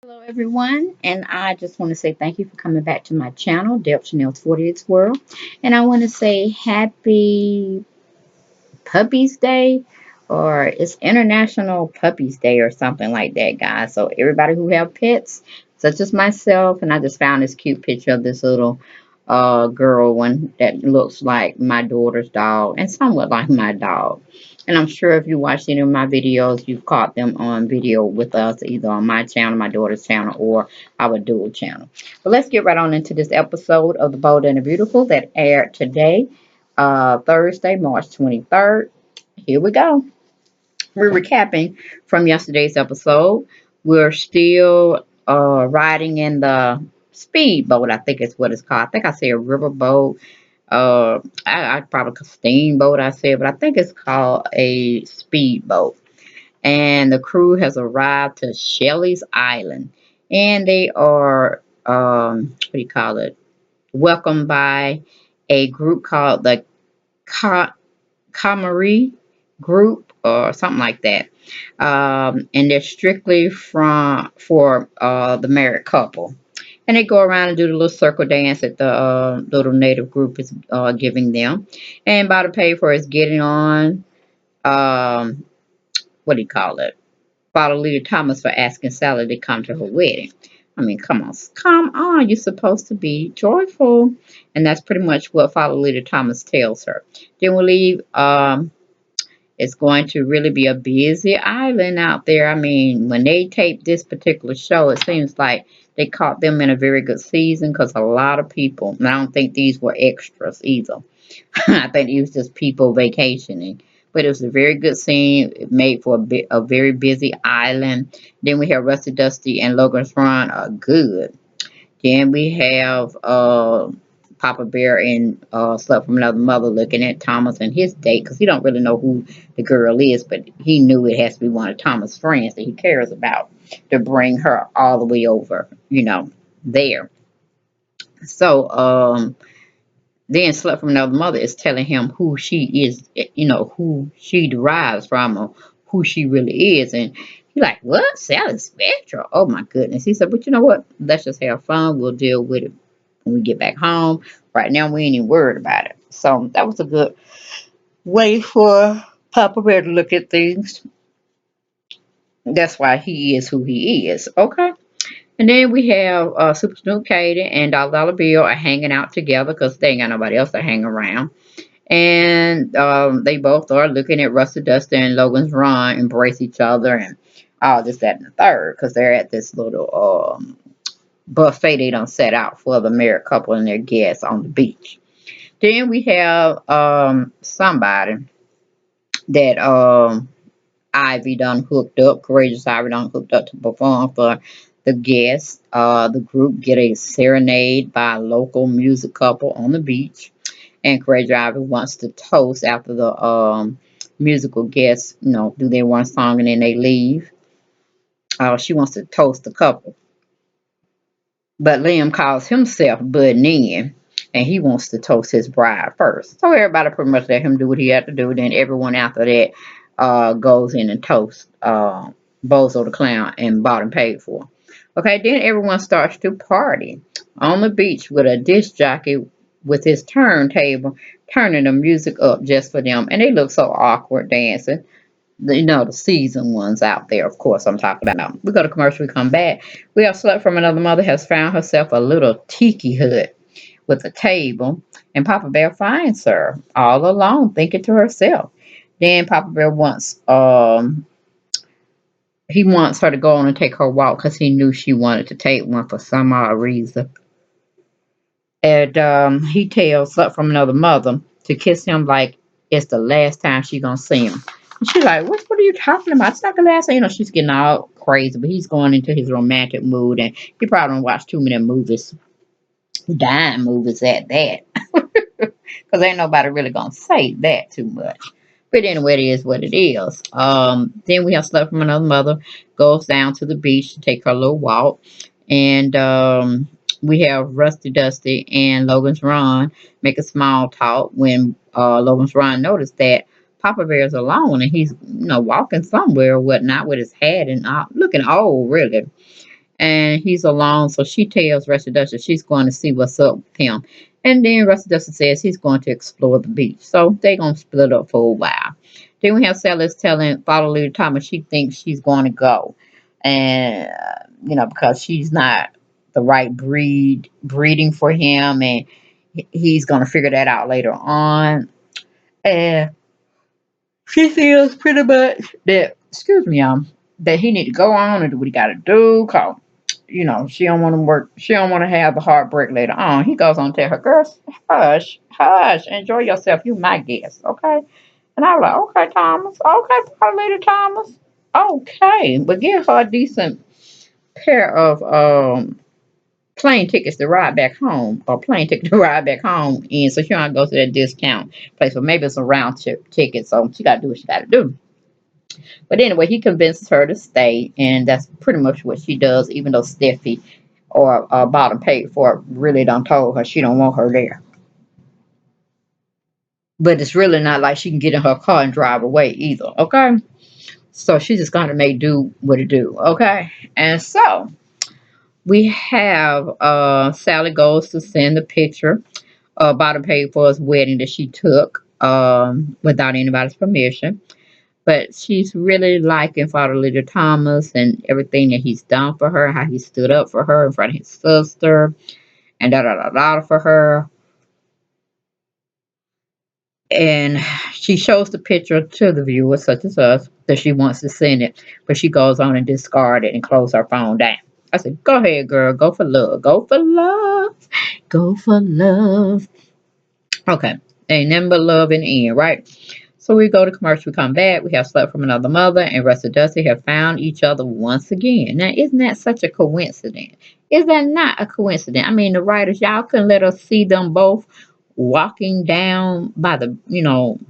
Hello, everyone, and I just want to say thank you for coming back to my channel, Deb Chanel's 40th World. And I want to say happy Puppies Day, or it's International Puppies Day, or something like that, guys. So, everybody who have pets, such as myself, and I just found this cute picture of this little girl one that looks like my daughter's dog and somewhat like my dog. And I'm sure if you watched any of my videos, you've caught them on video with us, either on my channel, my daughter's channel, or our dual channel. But let's get right on into this episode of The Bold and the Beautiful that aired today, Thursday, March 23rd. Here we go. We're recapping from yesterday's episode. We're still riding in the speedboat, I think is what it's called. I think I said riverboat. I probably steamboat, I said, but I think it's called a speedboat. And the crew has arrived to Shelley's Island, and they are what do you call it? Welcomed by a group called the Kamari group or something like that. And they're strictly for the married couple. And they go around and do the little circle dance that the little native group is giving them. And by the pay for is getting on, um, what do you call it? Father Leader Thomas for asking Sally to come to her wedding. I mean, come on, you're supposed to be joyful. And that's pretty much what Father Leader Thomas tells her. Then we leave it's going to really be a busy island out there. I mean, when they taped this particular show, it seems like they caught them in a very good season because a lot of people, and I don't think these were extras either. I think it was just people vacationing. But it was a very good scene. It made for a very busy island. Then we have Rusty Dusty and Logan's Run are good. Then we have Papa Bear and Slut from Another Mother looking at Thomas and his date because he don't really know who the girl is, but he knew it has to be one of Thomas' friends that he cares about to bring her all the way over, there. So then Slut from Another Mother is telling him who she is, who she derives from or who she really is. And he's like, what? Sally Spectra? Oh my goodness. He said, but you know what? Let's just have fun. We'll deal with it when we get back home. Right now, we ain't even worried about it. So that was a good way for Papa Bear to look at things. That's why he is who he is. Okay. And then we have Super Snoop Katie and Dollar Bill are hanging out together because they ain't got nobody else to hang around. And they both are looking at Rusty Dusty and Logan's Run embrace each other and all this, that, and the third because they're at this little buffet they don't set out for the married couple and their guests on the beach. Then we have somebody that Ivy done hooked up, Courageous Ivy done hooked up to perform for the guests. The group get a serenade by a local music couple on the beach. And Courageous Ivy wants to toast after the musical guests, do their one song and then they leave. She wants to toast the couple. But Liam calls himself Bud in, and he wants to toast his bride first. So everybody pretty much let him do what he had to do. Then everyone after that goes in and toasts Bozo the Clown and bought and paid for. Okay, then everyone starts to party on the beach with a disc jockey with his turntable turning the music up just for them. And they look so awkward dancing. The seasoned ones out there, of course, I'm talking about. We go to commercial, we come back. We have Slut from Another Mother has found herself a little tiki hut with a table, and Papa Bear finds her all alone, thinking to herself. Then Papa Bear he wants her to go on and take her walk because he knew she wanted to take one for some odd reason. And he tells Slut from Another Mother to kiss him like it's the last time she gonna see him. And she's like, what are you talking about? It's not the last time. She's getting all crazy, but he's going into his romantic mood, and he probably don't watch too many movies, dime movies at that. Because ain't nobody really gonna say that too much. But anyway, it is what it is. Then we have Slut from Another Mother goes down to the beach to take her little walk. And we have Rusty Dusty and Logan's Run make a small talk when Logan's Run noticed that Papa Bear's alone and he's walking somewhere or whatnot with his hat and looking old really. and he's alone. So she tells Rusty Dusty she's going to see what's up with him. And then Rusty Dusty says he's going to explore the beach. So they're going to split up for a while. Then we have Sally's telling Father Lily Thomas she thinks she's going to go. And, because she's not the right breeding for him. And he's going to figure that out later on. And she feels pretty much that, excuse me, that he need to go on and do what he got to do. Cause she don't want to work. She don't want to have the heartbreak later on. He goes on to tell her, girls, hush, hush, enjoy yourself. You my guest, okay? And I was like, okay, Thomas, okay, Poor Lady Thomas, okay, but give her a decent pair of plane tickets to ride back home, or plane ticket to ride back home, and so she don't go to that discount place, or maybe it's a round trip ticket. So she got to do what she got to do. But anyway, he convinces her to stay, and that's pretty much what she does. Even though Steffi or Bottom paid for it, really don't told her she don't want her there. But it's really not like she can get in her car and drive away either. Okay, so she's just gonna make do what it do. Okay, and so we have Sally goes to send the picture Bottom paid for his wedding that she took without anybody's permission. But she's really liking Father Little Thomas and everything that he's done for her, how he stood up for her in front of his sister, and da da da da for her. And she shows the picture to the viewer, such as us, that she wants to send it, but she goes on and discard it and close her phone down. I said, go ahead, girl, go for love, go for love, go for love. Okay, ain't nothing but love in the end, right? So we go to commercial, we come back, we have Slept from Another Mother, and Rusty Dusty have found each other once again. Now, isn't that such a coincidence? Is that not a coincidence? I mean, the writers, y'all couldn't let us see them both walking down by the,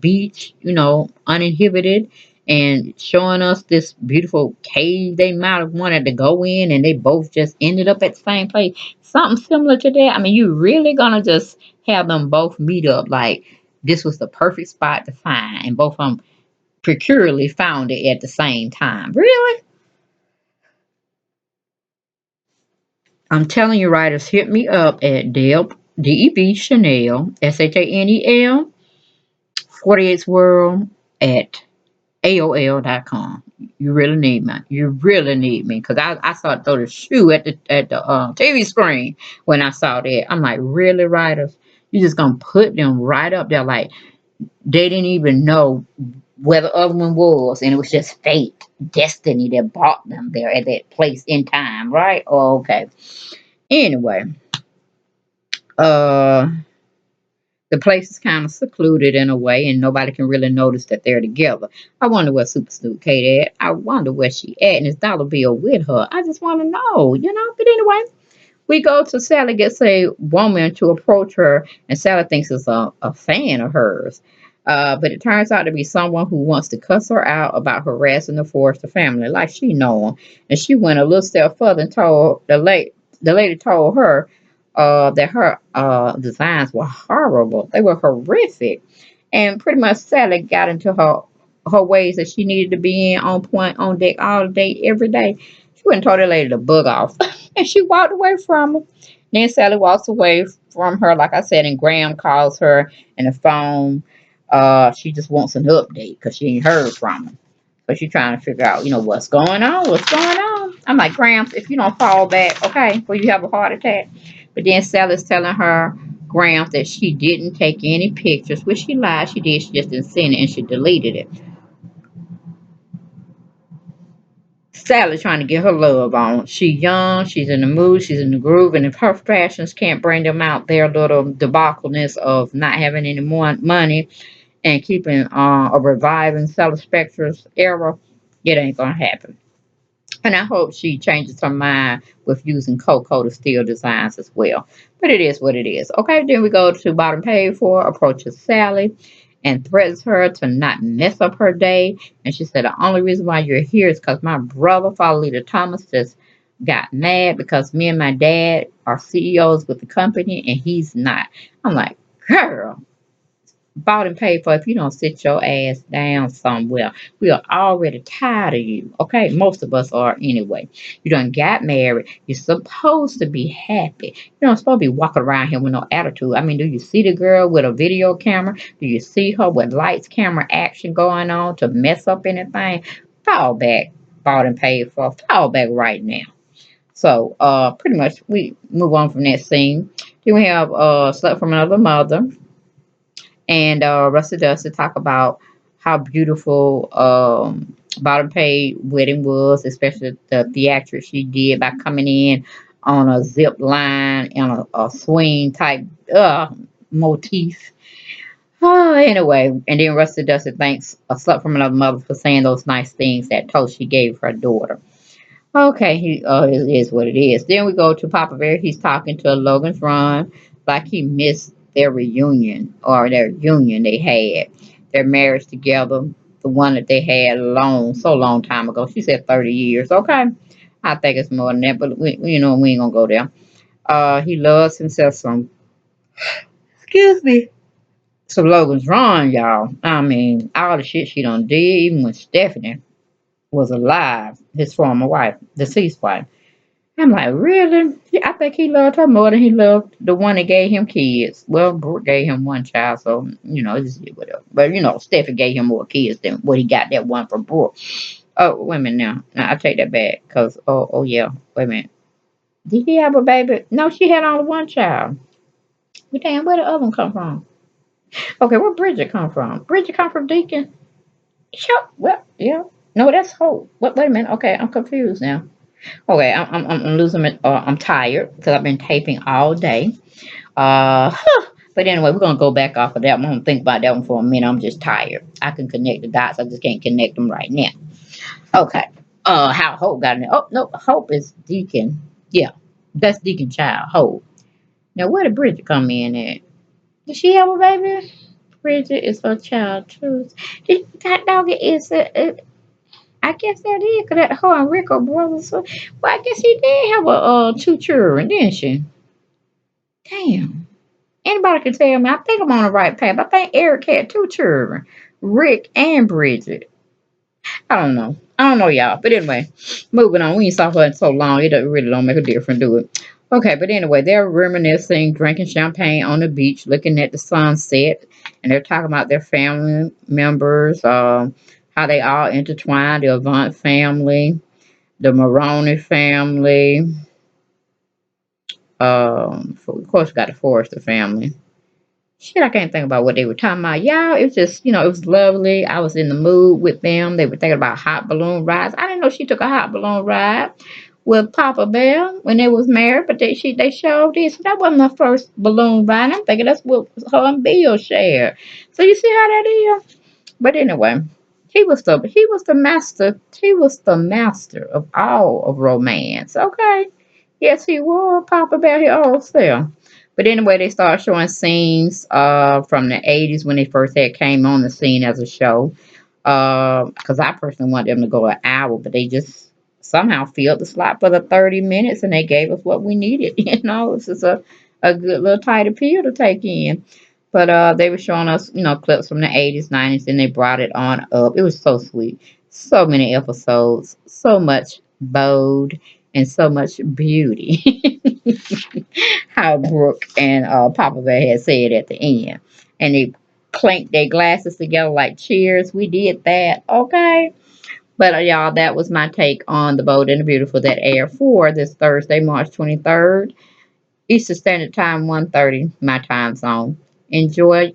beach, uninhibited, and showing us this beautiful cave they might have wanted to go in, and they both just ended up at the same place. Something similar to that. I mean, you really gonna just have them both meet up like this was the perfect spot to find, and both of them procurely found it at the same time. Really? I'm telling you, writers, hit me up at Deb, DEB Chanel, SHANEL, 48's World at AOL.com. You really need me. You really need me. Because I saw it throw the shoe at the TV screen when I saw that. I'm like, really, writers? You just gonna put them right up there like they didn't even know where the other one was, and it was just fate, destiny that brought them there at that place in time, right? Oh, okay. Anyway, uh, the place is kind of secluded in a way, and nobody can really notice that they're together. I wonder where Super Snoop Kate at. I wonder where she at, and is Dollar Bill with her? I just want to know. But anyway, we go to Sally, gets a woman to approach her, and Sally thinks it's a fan of hers. But it turns out to be someone who wants to cuss her out about harassing the Forrester family, like she know them. And she went a little step further and told the lady told her that her designs were horrible. They were horrific. And pretty much Sally got into her ways that she needed to be in on point, on deck, all day, every day. She went and told that lady to bug off. And she walked away from her. Then Sally walks away from her, like I said, and Graham calls her and the phone. She just wants an update because she ain't heard from him. So she's trying to figure out, what's going on? What's going on? I'm like, Graham, if you don't fall back, okay, will you have a heart attack? But then Sally's telling her, Graham, that she didn't take any pictures, which she lied. She did. She just didn't send it and she deleted it. Sally trying to get her love on. She's young, she's in the mood, she's in the groove, and if her fashions can't bring them out their little debacleness of not having any more money and keeping a reviving Sally Spectre's era, it ain't gonna happen. And I hope she changes her mind with using Coco to steal designs as well. But it is what it is. Okay, then we go to Bottom Page 4, approaches Sally and threatens her to not mess up her day. And she said, the only reason why you're here is because my brother, Father Leader Thomas, just got mad because me and my dad are CEOs with the company and he's not. I'm like, girl, bought and paid for if you don't sit your ass down somewhere. We are already tired of you. Okay, most of us are anyway. You done got married. You're supposed to be happy. You don't supposed to be walking around here with no attitude. I mean, do you see the girl with a video camera? Do you see her with lights, camera, action going on to mess up anything? Fall back, bought and paid for. Fall back right now. So pretty much we move on from that scene. Then we have Slept from Another Mother and Rusty Dust to talk about how beautiful Bottom Pay wedding was, especially the theatrics she did by coming in on a zip line and a swing type motif. Oh, anyway, and then Rusty Dust thanks a slut from another mother for saying those nice things that toast she gave her daughter. Okay, it is what it is. Then we go to Papa Bear. He's talking to Logan's Run like he missed their reunion or their union they had, their marriage together, the one that they had so long time ago. She said 30 years. Okay, I think it's more than that, but we ain't gonna go there. He loves himself some. Excuse me. Some Logan's Run, y'all. I mean, all the shit she done did, even when Stephanie was alive, his former wife, deceased wife. I'm like, really? Yeah, I think he loved her more than he loved the one that gave him kids. Well, Brooke gave him one child, so it's whatever. But Steffi gave him more kids than what he got that one from Brooke. Oh, wait a minute now. I take that back, cause oh yeah, wait a minute. Did he have a baby? No, she had only one child. But damn, where the other one come from? Okay, where Bridget come from? Bridget come from Deacon. Sure. Well, yeah. No, that's Hope. Wait a minute. Okay, I'm confused now. Okay, I'm losing it. I'm tired because I've been taping all day. But anyway, we're gonna go back off of that one. I'm gonna think about that one for a minute. I'm just tired. I can connect the dots. I just can't connect them right now. Okay. How Hope got in there? Oh no, Hope is Deacon. Yeah, that's Deacon child Hope. Now where did Bridget come in at? Did she have a baby? Bridget is her child too. That dog is it? I guess that is, cause that her and Rick are brothers. So, well, I guess he did have a two children, didn't she? Damn. Anybody can tell me. I think I'm on the right path. I think Eric had two children, Rick and Bridget. I don't know, y'all. But anyway, moving on. We ain't saw her in so long. It really don't make a difference, do it? Okay, but anyway, they're reminiscing, drinking champagne on the beach, looking at the sunset, and they're talking about their family members, how they all intertwined, the Avant family, the Maroney family. Of course, we got the Forrester family. Shit, I can't think about what they were talking about. Y'all, it was just, it was lovely. I was in the mood with them. They were thinking about hot balloon rides. I didn't know she took a hot balloon ride with Papa Bear when they was married, but they showed this. So that wasn't the first balloon ride. I'm thinking that's what her and Bill shared. So you see how that is? But anyway, he was the master of all of romance. Okay. Yes, he was Papa Bear his old self. But anyway, they started showing scenes from the 80s when they first had came on the scene as a show. Because I personally wanted them to go an hour, but they just somehow filled the slot for the 30 minutes and they gave us what we needed. This is a good little tight appeal to take in. But they were showing us, clips from the 80s, 90s, and they brought it on up. It was so sweet. So many episodes, so much bold, and so much beauty. How Brooke and Papa Bear had said at the end. And they clanked their glasses together like cheers. We did that. Okay. But y'all, that was my take on The Bold and the Beautiful that aired for this Thursday, March 23rd. Eastern Standard Time, 1:30, my time zone. Enjoy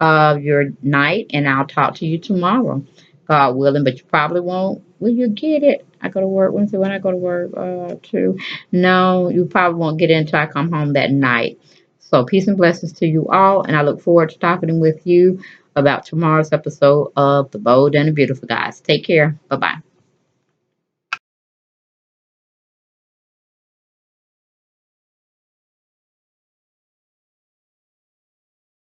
your night, and I'll talk to you tomorrow, God willing. But you probably won't. Will you get it? I go to work Wednesday when I go to work too. No, you probably won't get it until I come home that night. So peace and blessings to you all, and I look forward to talking with you about tomorrow's episode of The Bold and the Beautiful, guys. Take care. Bye bye.